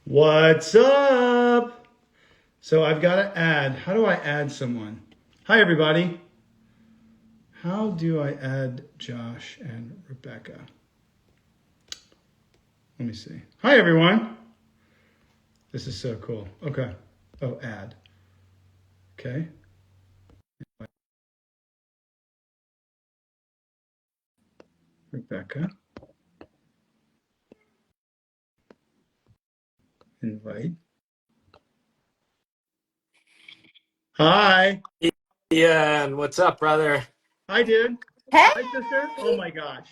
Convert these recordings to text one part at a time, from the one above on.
What's up? So I've got to add, how do I add someone? Hi, everybody. How do I add Josh and Rebecca? Let me see. Hi, everyone. This is so cool. Okay. Oh, add. Okay. Rebecca. Invite. Hi. Ian, what's up, brother? Hi, dude. Hey! Hi, sister. Oh, my gosh.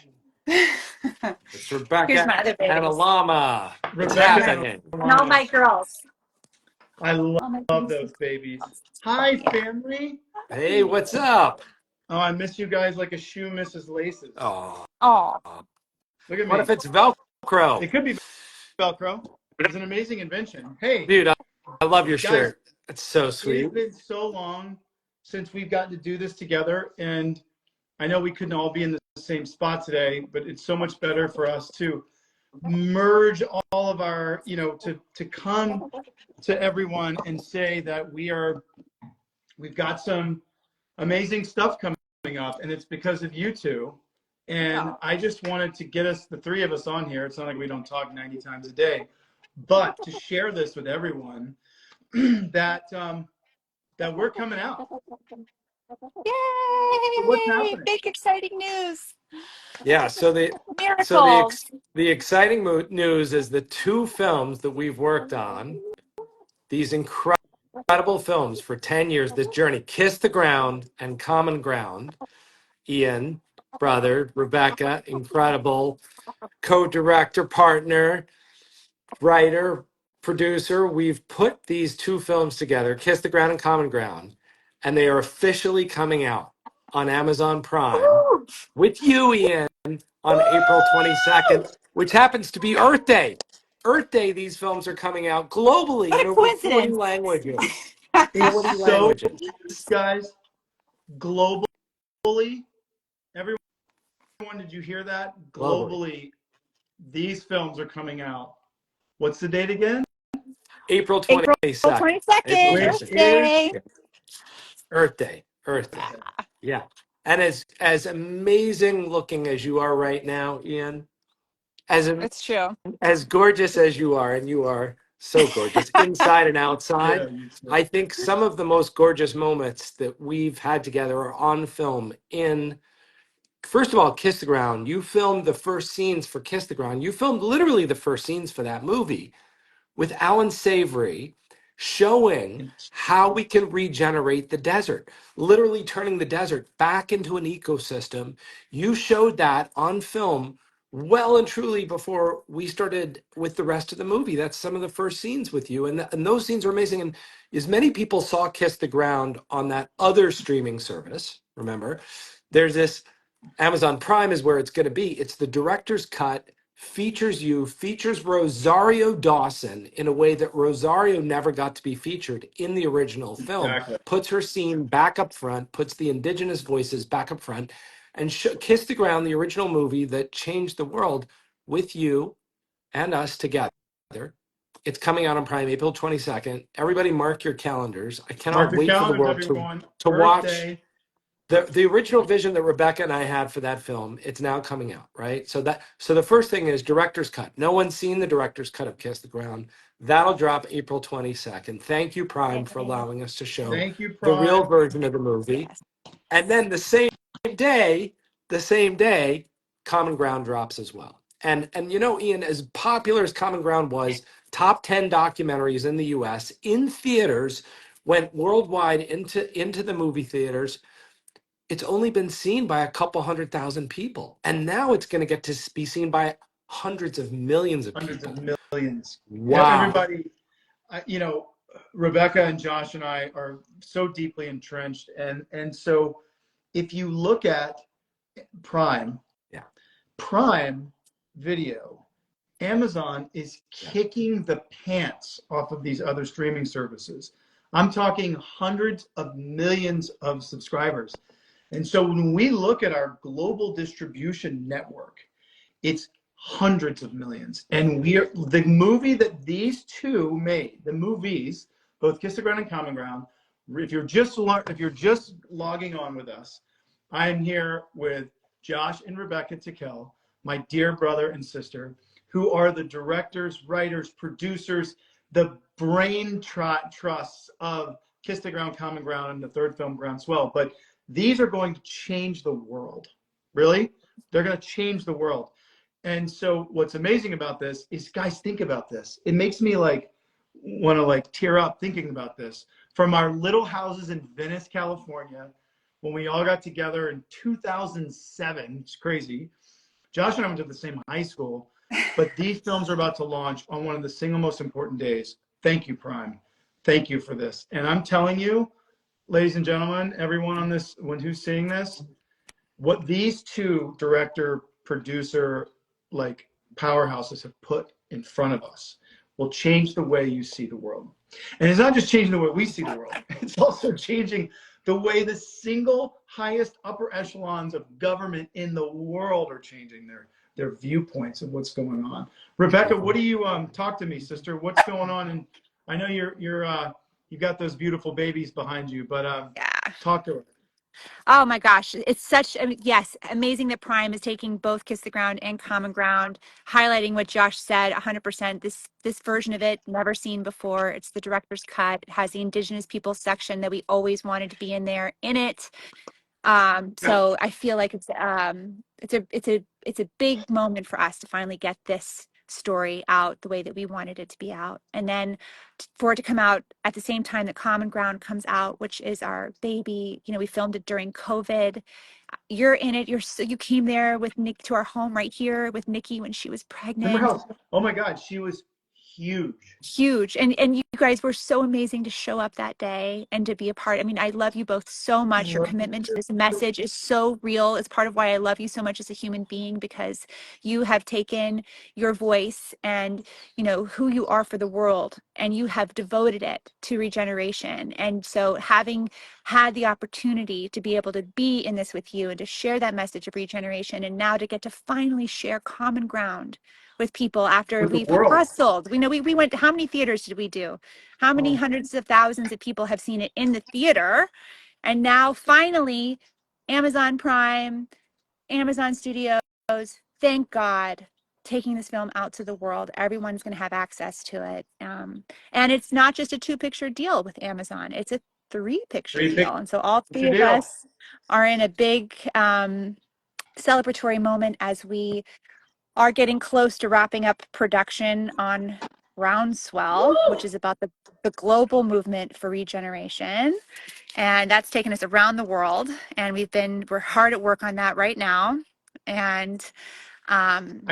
It's Here's Rebecca my other and babies. Alama. What's And Rebecca my and happening? and all Alana. my girls. I All my love babies. those babies. Hi, Yeah. family. Hey, what's up? Oh, I miss you guys like a shoe misses laces. Oh, Oh. Look at what if me. it's Velcro? It could be Velcro. It's an amazing invention. Hey, Dude, I love your guys, shirt. It's so it has sweet. been so long since we've gotten to do this together. And I know we couldn't all be in the same spot today, but it's so much better for us to merge all of our, to come to everyone and say that we've got some amazing stuff coming up, and it's because of you two. And Oh. I just wanted to get us, the three of us, on here. It's not like we don't talk 90 times a day, but to share this with everyone that that we're coming out. So what's Yay! happening? Big exciting news. Yeah, so Miracles. the exciting news is the two films that we've worked on, these incredible films for 10 years, this journey, Kiss the Ground and Common Ground. Ian, brother, Rebecca, incredible co-director, partner, writer, producer. We've put these two films together, Kiss the Ground and Common Ground, and they are officially coming out on Amazon Prime Woo! with you, Ian, on April Woo! 22nd, which happens to be Earth Day. Earth Day, these films are coming out globally What in a over 40 coincidence. languages. It's 40 so, languages. guys, globally, everyone, did you hear that? Globally. Globally, these films are coming out. What's the date again? April April 22nd. April 22nd, Which Earth 22nd. is Day. Earth Day. Earth Day. Yeah. And as amazing looking as you are right now, Ian, as It's true. as gorgeous as you are, and you are so gorgeous inside and yeah, outside, you too. I think some of the most gorgeous moments that we've had together are on film in, first of all, Kiss the Ground. You filmed the first scenes for Kiss the Ground. You filmed literally the first scenes for that movie with Alan Savory, showing how we can regenerate the desert, literally turning the desert back into an ecosystem. You showed that on film well and truly before we started with the rest of the movie. That's some of the first scenes with you. And those scenes are amazing. And as many people saw Kiss the Ground on that other streaming service, remember, there's this Amazon Prime is where it's going to be. It's the director's cut, features you, features Rosario Dawson in a way that Rosario never got to be featured in the original film, Exactly. puts her scene back up front, puts the indigenous voices back up front, and Kiss the Ground, the original movie that changed the world with you and us together. It's coming out on Prime April 22nd. Everybody mark your calendars. I Mark cannot your wait for the calendars, world everyone. to Earth watch Day. the original vision that Rebecca and I had for that film. It's now coming out, right? So the first thing is director's cut. No one's seen the director's cut of Kiss the Ground. That'll drop April 22nd. Thank you, Prime, for Yay. allowing us to show Thank you, the real Prime. version of the movie. Yes. And then the same day, Common Ground drops as well. And you know, Ian, as popular as Common Ground was, top 10 documentaries in the US in theaters, went worldwide into the movie theaters. It's only been seen by a couple 100,000 people. And now it's going to get to be seen by hundreds of millions of Hundreds of people. millions. Wow. Everybody, Rebecca and Josh and I are so deeply entrenched. And so if you look at Prime, Yeah. Prime Video, Amazon is kicking the pants off of these other streaming services. I'm talking hundreds of millions of subscribers. And so when we look at our global distribution network, it's hundreds of millions. And the movie that these two made, the movies, both Kiss the Ground and Common Ground, if you're just logging on with us, I'm here with Josh and Rebecca Tickell, my dear brother and sister, who are the directors, writers, producers, the brain trusts of Kiss the Ground, Common Ground, and the third film, Groundswell. But these are going to change the world. Really? They're going to change the world. And so what's amazing about this is, guys, think about this. It makes me like want to like tear up thinking about this. From our little houses in Venice, California, when we all got together in 2007, it's crazy. Josh and I went to the same high school, but these films are about to launch on one of the single most important days. Thank you, Prime. Thank you for this. And I'm telling you, ladies and gentlemen, everyone on this, who's seeing this, what these two director, producer, like powerhouses have put in front of us will change the way you see the world. And it's not just changing the way we see the world. It's also changing the way the single highest upper echelons of government in the world are changing their viewpoints of what's going on. Rebecca, what do you talk to me, sister? What's going on? And I know you got those beautiful babies behind you, but Yeah. talk to her. Oh my gosh, it's such, I mean, yes, amazing that Prime is taking both Kiss the Ground and Common Ground, highlighting what Josh said 100%. This version of it, never seen before. It's the director's cut. It has the Indigenous people section that we always wanted to be in there in it. So I feel like it's a big moment for us to finally get this story out the way that we wanted it to be out, and then for it to come out at the same time that Common Ground comes out, which is our baby. You know, we filmed it during COVID. You're in it. You came there with Nick to our home right here with Nikki when she was pregnant. Oh my God, she was Huge. And you guys were so amazing to show up that day and to be a part. I mean, I love you both so much. Your commitment to this message is so real. It's part of why I love you so much as a human being, because you have taken your voice and, you know, who you are for the world, and you have devoted it to regeneration. And so having had the opportunity to be able to be in this with you and to share that message of regeneration, and now to get to finally share Common Ground with people after we've hustled. We know we went, how many theaters did we do? How many hundreds of thousands of people have seen it in the theater? And now finally, Amazon Prime, Amazon Studios, thank God, taking this film out to the world. Everyone's going to have access to it. And it's not just a 2-picture deal with Amazon. It's a 3-picture deal. And so all 3 of us are in a big celebratory moment as we are getting close to wrapping up production on Groundswell, which is about the global movement for regeneration. And that's taken us around the world. And we're hard at work on that right now. And I'm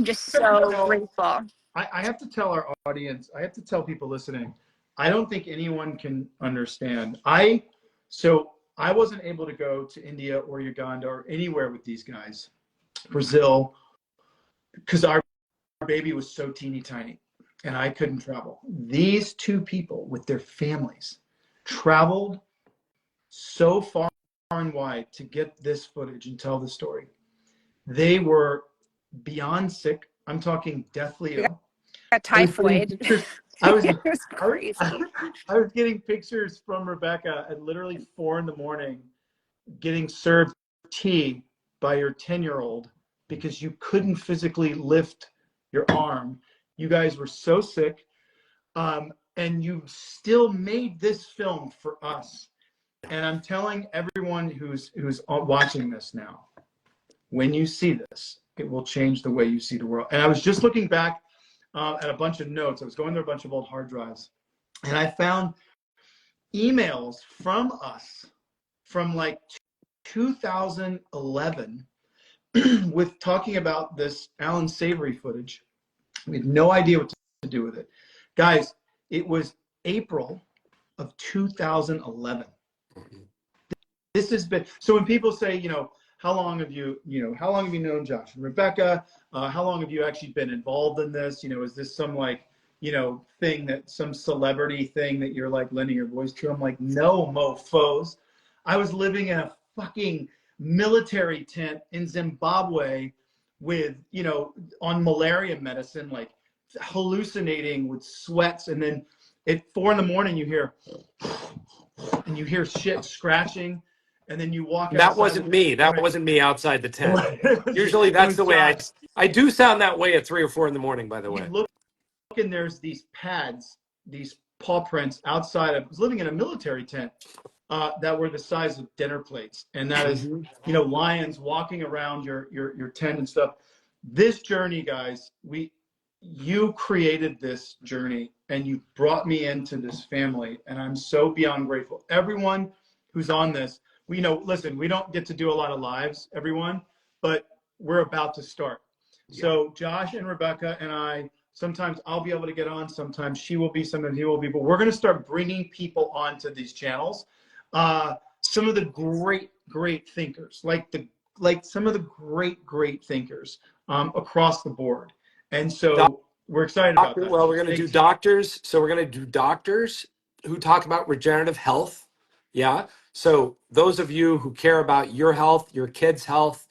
just so grateful. I have to tell our audience, I have to tell people listening, I don't think anyone can understand. So I wasn't able to go to India or Uganda or anywhere with these guys, Brazil, because our baby was so teeny tiny and I couldn't travel. These two people with their families traveled so far and wide to get this footage and tell the story. They were beyond sick. I'm talking deathly ill. Got typhoid. It was crazy. I was getting pictures from Rebecca at literally 4 a.m, getting served tea by your 10-year-old because you couldn't physically lift your arm. You guys were so sick, and you still made this film for us. And I'm telling everyone who's watching this now, when you see this, it will change the way you see the world. And I was just looking back at a bunch of notes. I was going through a bunch of old hard drives, and I found emails from us from like 2011 with talking about this Alan Savory footage. We had no idea what to do with it. Guys, it was April of 2011. This has been, so when people say, how long have you known Josh and Rebecca? How long have you actually been involved in this? Is this some thing that some celebrity thing that you're like lending your voice to? I'm like, no, mofos. I was living in a fucking military tent in Zimbabwe with, you know, on malaria medicine, like hallucinating with sweats. And then at 4 a.m. you hear, and you hear shit scratching. And then you walk That outside. wasn't me. That Right. wasn't me outside the tent. It Usually that's was the way Josh. I do sound that way at 3 or 4 in the morning, by the You way. look and there's these pads, these paw prints outside. I was living in a military tent that were the size of dinner plates, and that is, you know, lions walking around your tent and stuff. This journey, guys, you created this journey, and you brought me into this family, and I'm so beyond grateful. Everyone who's on this, we know. Listen, we don't get to do a lot of lives, everyone, but we're about to start. So Josh and Rebecca and I, sometimes I'll be able to get on, sometimes she will be, sometimes he will be, but we're going to start bringing people onto these channels. Some of the great thinkers, like some of the great thinkers across the board. And so we're excited about that. Well, we're going to do doctors. So we're going to do doctors who talk about regenerative health. Yeah. So those of you who care about your health, your kids' health,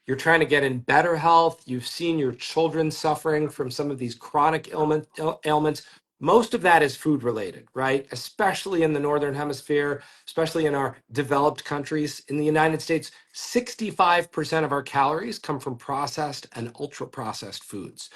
you're trying to get in better health. You've seen your children suffering from some of these chronic ailments. Most of that is food related, right? Especially in the Northern Hemisphere, especially in our developed countries. In the United States, 65% of our calories come from processed and ultra processed foods.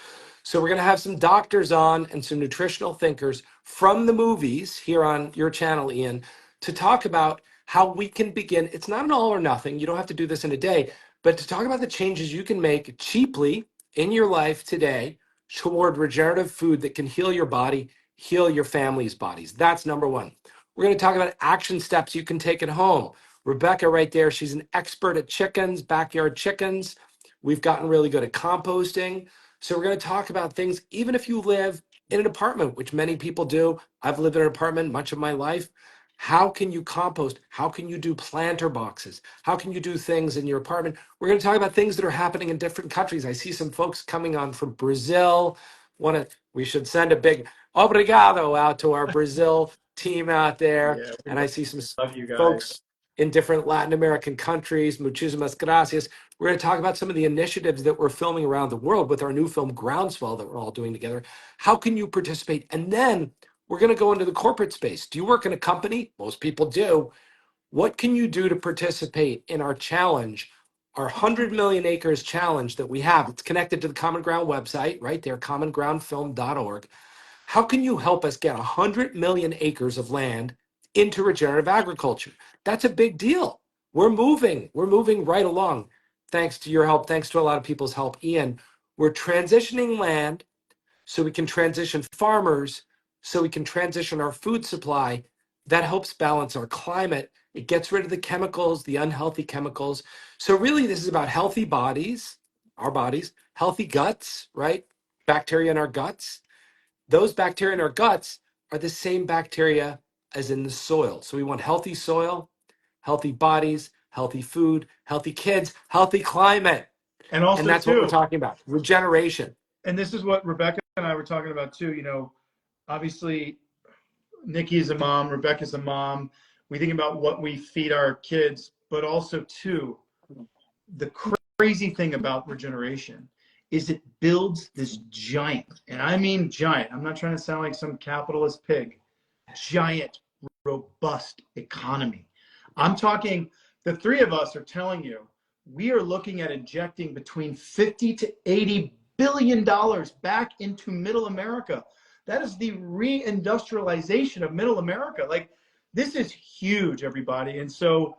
So we're going to have some doctors on and some nutritional thinkers from the movies here on your channel, Ian, to talk about how we can begin. It's not an all or nothing. You don't have to do this in a day, but to talk about the changes you can make cheaply in your life today toward regenerative food that can heal your body, heal your family's bodies. That's number one. We're going to talk about action steps you can take at home. Rebecca right there, she's an expert at chickens, backyard chickens. We've gotten really good at composting. So we're going to talk about things, even if you live in an apartment, which many people do. I've lived in an apartment much of my life. How can you compost? How can you do planter boxes? How can you do things in your apartment? We're going to talk about things that are happening in different countries. I see some folks coming on from Brazil. We should send a big obrigado out to our Brazil team out there. Yeah, And I see some love you guys. folks in different Latin American countries. Muchísimas gracias. We're going to talk about some of the initiatives that we're filming around the world with our new film Groundswell that we're all doing together. How can you participate? And then we're going to go into the corporate space. Do you work in a company? Most people do. What can you do to participate in our challenge, our 100 million acres challenge that we have? It's connected to the Common Ground website right there, commongroundfilm.org. How can you help us get 100 million acres of land into regenerative agriculture? That's a big deal. We're moving right along. Thanks to your help, thanks to a lot of people's help, Ian. We're transitioning land so we can transition farmers, so we can transition our food supply. That helps balance our climate. It gets rid of the chemicals, the unhealthy chemicals. So really, this is about healthy bodies, our bodies, healthy guts, right? Bacteria in our guts. Those bacteria in our guts are the same bacteria as in the soil. So we want healthy soil, healthy bodies, healthy food, healthy kids, healthy climate. And also, and that's what we're talking about, regeneration. And this is what Rebecca and I were talking about too. You know, obviously, Nikki's a mom, Rebecca's a mom. We think about what we feed our kids, but also too, the crazy thing about regeneration is it builds this giant, and I mean giant. I'm not trying to sound like some capitalist pig. Giant, robust economy. I'm talking. The three of us are telling you we are looking at injecting between 50 to 80 billion dollars back into middle America. That is the reindustrialization of middle America. Like, this is huge, everybody. And so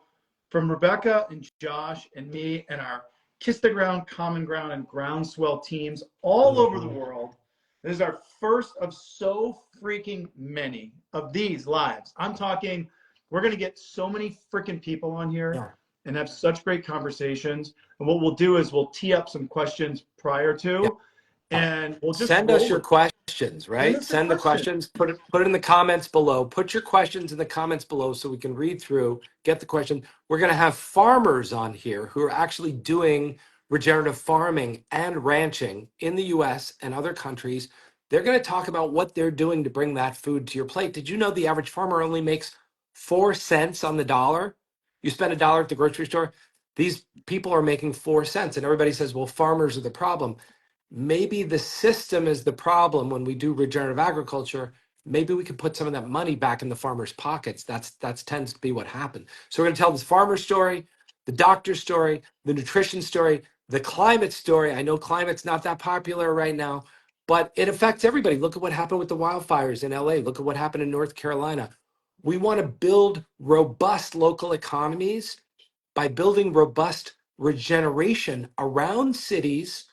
from Rebecca and Josh and me and our Kiss the Ground, Common Ground, and Groundswell teams all over the world, this is our first of so freaking many of these lives. I'm talking, we're going to get so many freaking people on here and have such great conversations. And what we'll do is we'll tee up some questions prior to, and we'll just send us your questions, right? Send the questions, put it in the comments below. Put your questions in the comments below so we can read through, get the question. We're going to have farmers on here who are actually doing regenerative farming and ranching in the US and other countries. They're going to talk about what they're doing to bring that food to your plate. Did you know the average farmer only makes 4 cents on the dollar? You spend $1 at the grocery store, these people are making 4 cents, and everybody says, well, farmers are the problem. Maybe the system is the problem. When we do regenerative agriculture, maybe we can put some of that money back in the farmers' pockets. That's tends to be what happened. So we're going to tell this farmer story, the doctor story, the nutrition story, the climate story. I know climate's not that popular right now, but it affects everybody. Look at what happened with the wildfires in LA. Look at what happened in North Carolina. We want to build robust local economies by building robust regeneration around cities,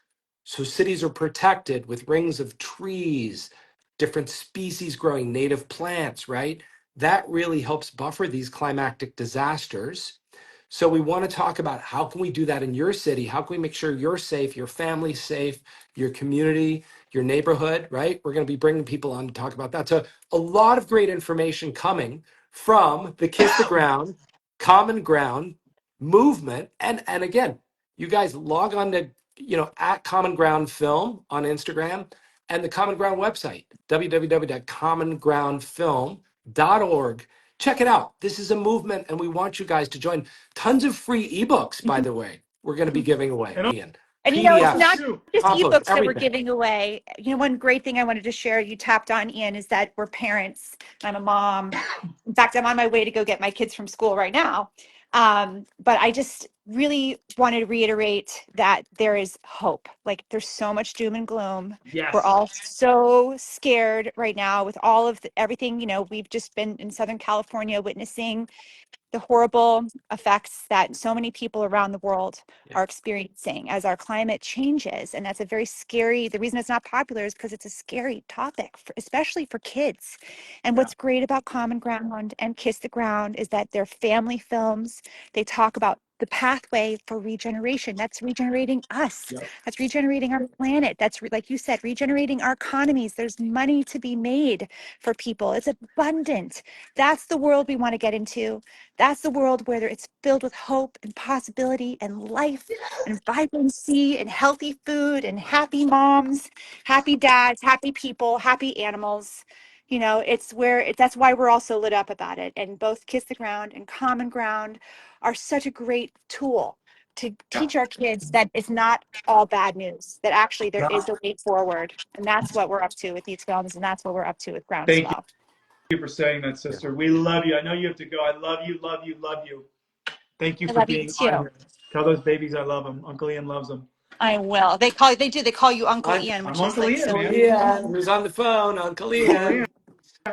so cities are protected with rings of trees, different species growing, native plants, right? That really helps buffer these climatic disasters. So we want to talk about how can we do that in your city? How can we make sure you're safe, your family's safe, your community, your neighborhood, right? We're going to be bringing people on to talk about that. So a lot of great information coming from the Kiss the Ground, Common Ground movement. And again, you guys log on to, at Common Ground Film on Instagram and the Common Ground website, www.commongroundfilm.org. Check it out. This is a movement, and we want you guys to join. Tons of free ebooks, by the way, we're going to be giving away, Ian. And it's PDFs, not just uploads, ebooks that we're everything. giving away. One great thing I wanted to share, you tapped on, Ian, is that we're parents. I'm a mom. In fact, I'm on my way to go get my kids from school right now. But I just really wanted to reiterate that there is hope. Like, there's so much doom and gloom. Yes. We're all so scared right now with all of everything. We've just been in Southern California witnessing the horrible effects that so many people around the world are experiencing as our climate changes. And that's the reason it's not popular is because it's a scary topic, especially for kids. And what's great about Common Ground and Kiss the Ground is that they're family films. They talk about the pathway for regeneration. That's regenerating us. Yep. That's regenerating our planet. That's, like you said, regenerating our economies. There's money to be made for people. It's abundant. That's the world we want to get into. That's the world where it's filled with hope and possibility and life and vibrancy and healthy food and happy moms, happy dads, happy people, happy animals. That's why we're all so lit up about it. And both Kiss the Ground and Common Ground are such a great tool to teach our kids that it's not all bad news, that actually there is a way forward. And that's what we're up to with these films. And that's what we're up to with Groundswell. Thank you for saying that, sister. We love you. I know you have to go. I love you, love you, love you. Thank you for being on here. Tell those babies I love them. Uncle Ian loves them. I will. They call you Uncle Ian, which is like so. Yeah, who's on the phone? Uncle Ian.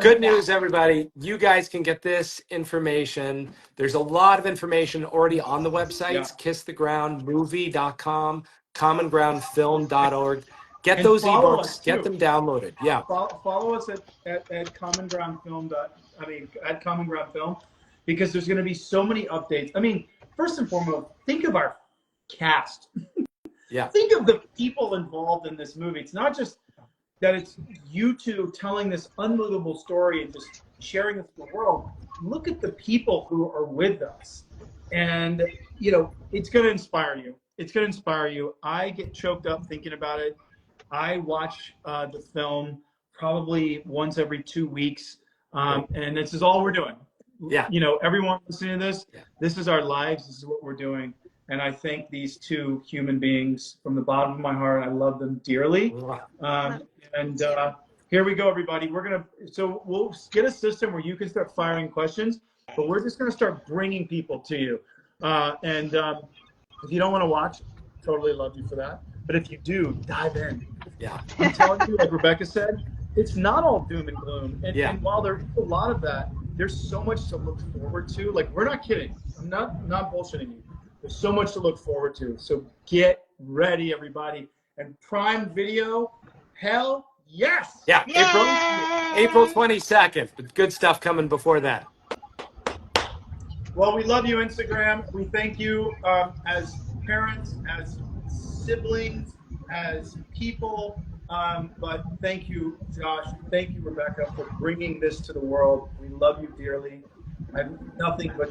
Good news, everybody. You guys can get this information. There's a lot of information already on the websites, kissthegroundmovie.com, commongroundfilm.org. Get those ebooks, get them downloaded. Yeah. Follow us at Common Ground Film. At Common Ground Film, because there's going to be so many updates. I mean, first and foremost, think of our cast. Yeah. Think of the people involved in this movie. It's not just that it's you two telling this unbelievable story and just sharing it with the world. Look at the people who are with us. And, it's going to inspire you. It's going to inspire you. I get choked up thinking about it. I watch the film probably once every 2 weeks. And this is all we're doing. Yeah. Everyone listening to this, this is our lives. This is what we're doing. And I thank these two human beings from the bottom of my heart. I love them dearly. Here we go, everybody. We'll get a system where you can start firing questions, but we're just going to start bringing people to you. If you don't want to watch, totally love you for that. But if you do, dive in. Yeah. I'm telling you, like Rebecca said, it's not all doom and gloom. And while there's a lot of that, there's so much to look forward to. Like, we're not kidding. I'm not bullshitting you. There's so much to look forward to. So get ready, everybody. And Prime Video, hell yes. Yeah. April 22nd. Good stuff coming before that. Well, we love you, Instagram. We thank you as parents, as siblings, as people. But thank you, Josh. Thank you, Rebecca, for bringing this to the world. We love you dearly. I have nothing but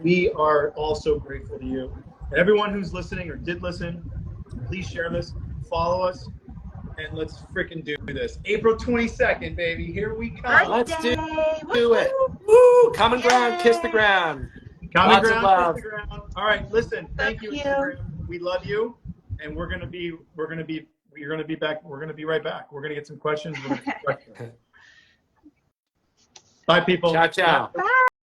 we are all so grateful to you. And everyone who's listening or did listen, please share this, follow us, and let's freaking do this. April 22nd, baby. Here we come. Let's do it. Woo! Common Ground, Kiss the Ground. Common Lots of ground, love. kiss the ground. All right, listen. Thank you, Thank you. Instagram. We love you, and we're gonna be back. We're gonna be right back. We're gonna get some questions. We're gonna get questions. Bye, people. Ciao, ciao. Bye.